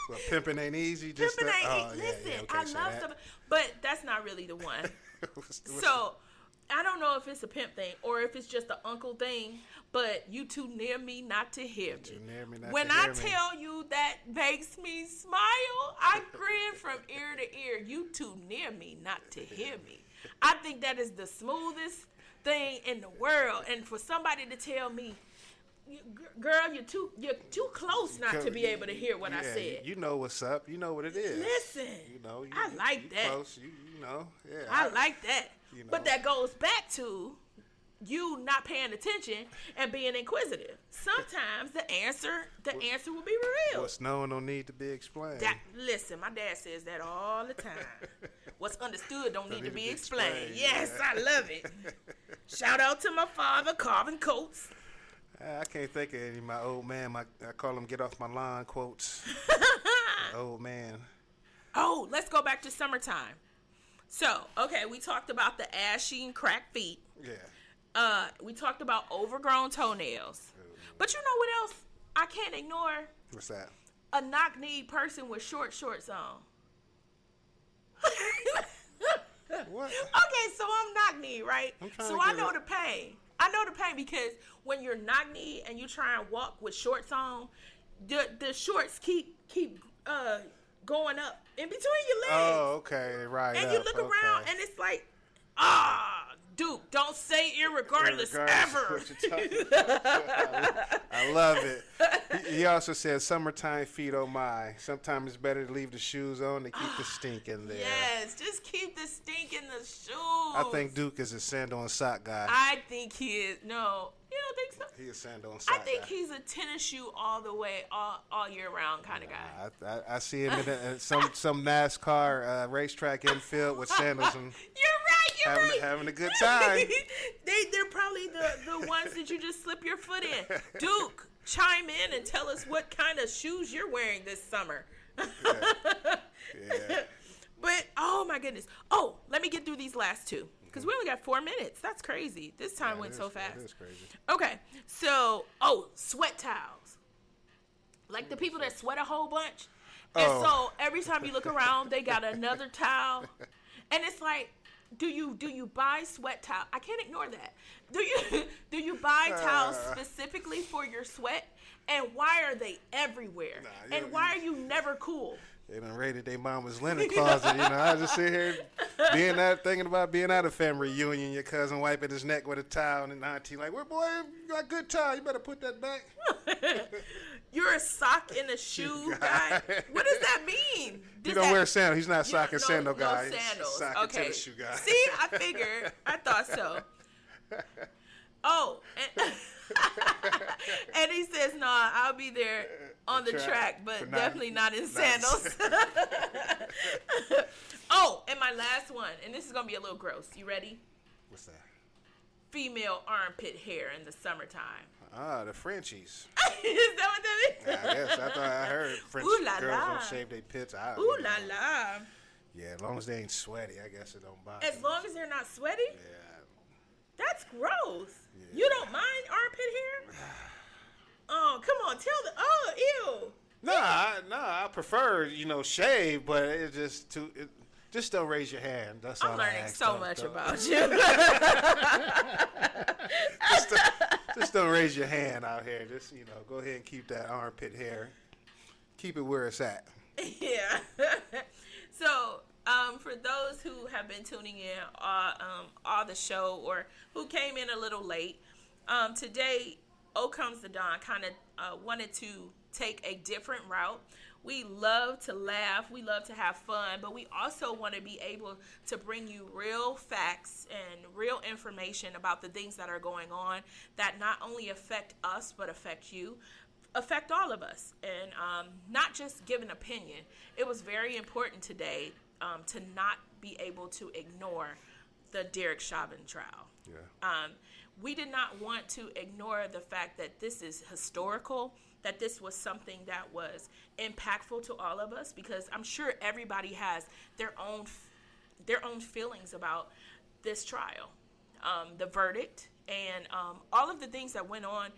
Well, pimping ain't easy. Listen, I love stuff, but that's not really the one. So I don't know if it's a pimp thing or if it's just an uncle thing, but you too near me not to hear me. When I tell you that makes me smile, I grin from ear to ear. You too near me not to hear me. I think that is the smoothest thing in the world, and for somebody to tell me, girl, you're too close not to be able to hear what I said. You know what's up. You know what it is. Listen, I like that. Close, you know, yeah. I like that. But that goes back to you not paying attention and being inquisitive. Sometimes the answer will be revealed. What's known don't need to be explained. Listen, my dad says that all the time. What's understood don't need to be explained. Yes, I love it. Shout out to my father, carving coats. I can't think of any of my old man. I call them get off my lawn quotes. Old man. Oh, let's go back to summertime. So, okay, we talked about the ashy and cracked feet. Yeah. We talked about overgrown toenails. But you know what else I can't ignore? What's that? A knock-kneed person with short shorts on. What? Okay, so I'm knock-knee, right? So I know the pain. I know the pain because when you're knock-knee and you try and walk with shorts on, the shorts keep going up in between your legs. Oh, okay, right. And you look around and it's like, Duke, don't say irregardless ever. I love it. He also said, summertime feet, oh my. Sometimes it's better to leave the shoes on to keep the stink in there. Yes, just keep the stink in the shoes. I think Duke is a sandal and sock guy. I think he is. No, you don't think so? He's a sandal and sock guy. I think he's a tennis shoe all the way, all year round kind of guy. I see him in some NASCAR racetrack infield with sandals and You're right. having a good time. They're probably the ones that you just slip your foot in. Duke, chime in and tell us what kind of shoes you're wearing this summer. Yeah. But, oh my goodness. Oh, let me get through these last two. Because we only got 4 minutes. That's crazy. This time went so fast. That is crazy. Okay. So, sweat towels. Like the people that sweat a whole bunch. And so every time you look around, they got another towel. And it's like, do you buy sweat towel? I can't ignore that. Do you buy towels specifically for your sweat? And why are they everywhere? And why are you never cool? They done raided their mama's linen closet. I just sit here thinking about being at a family reunion. Your cousin wiping his neck with a towel, and auntie like, "Well, boy, you got a good towel. You better put that back." You're a sock and a shoe guy. What does that mean? He don't wear sandals. He's not a sock and sandal guy. No sandals. He's a sock and tennis shoe guy. See, I figured. I thought so. Oh, and he says, "No, I'll be there on the track, but definitely not in sandals." Oh, and my last one, and this is gonna be a little gross. You ready? What's that? Female armpit hair in the summertime. The Frenchies. Is that what that is? I guess. I thought I heard French girls don't shave their pits out. Ooh la la. Yeah, as long as they ain't sweaty, I guess it don't bother. As long as they're not sweaty? Yeah. That's gross. Yeah. You don't mind armpit hair? Oh, come on, ew. Nah, I prefer, shave, but it's just don't raise your hand. That's all I'm I learning ask. so much about you. Just don't raise your hand out here. Just, go ahead and keep that armpit hair. Keep it where it's at. Yeah. So, for those who have been tuning in all the show or who came in a little late, today, Comes the Dawn kind of wanted to take a different route. We love to laugh. We love to have fun, but we also want to be able to bring you real facts and real information about the things that are going on that not only affect us, but affect you, affect all of us, and not just give an opinion. It was very important today to not be able to ignore the Derek Chauvin trial. Yeah. We did not want to ignore the fact that this is historical, that this was something that was impactful to all of us, because I'm sure everybody has their own feelings about this trial, the verdict, and all of the things that went on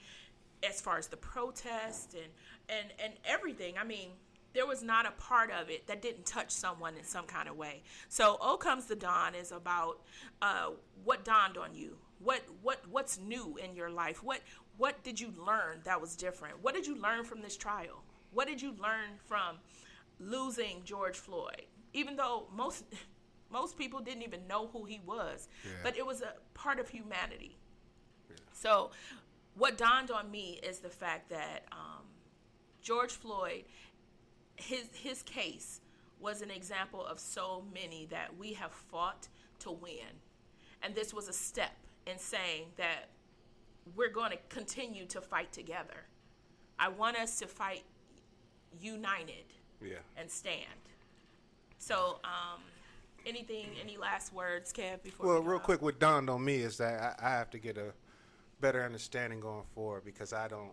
as far as the protest and everything. I mean, there was not a part of it that didn't touch someone in some kind of way. So, Comes the Dawn is about what dawned on you. What's new in your life? What did you learn that was different? What did you learn from this trial? What did you learn from losing George Floyd? Even though most people didn't even know who he was, but it was a part of humanity. Yeah. So, what dawned on me is the fact that George Floyd, his case was an example of so many that we have fought to win, and this was a step in saying that we're going to continue to fight together. I want us to fight united and stand. So, any last words, Kev, before we go real out? quick, what dawned on me is that I have to get a better understanding going forward, because I don't.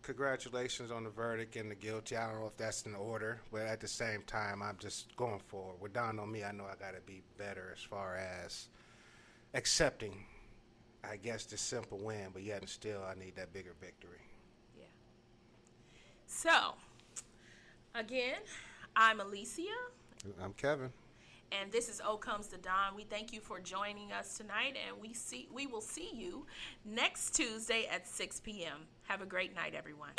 Congratulations on the verdict and the guilty. I don't know if that's in order, but at the same time, I'm just going forward. What dawned on me, I know I got to be better as far as accepting, I guess, the simple win, but yet and still, I need that bigger victory. Yeah. So, again, I'm Alicia. I'm Kevin. And this is O Comes the Dawn. We thank you for joining us tonight, and we will see you next Tuesday at 6 p.m. Have a great night, everyone.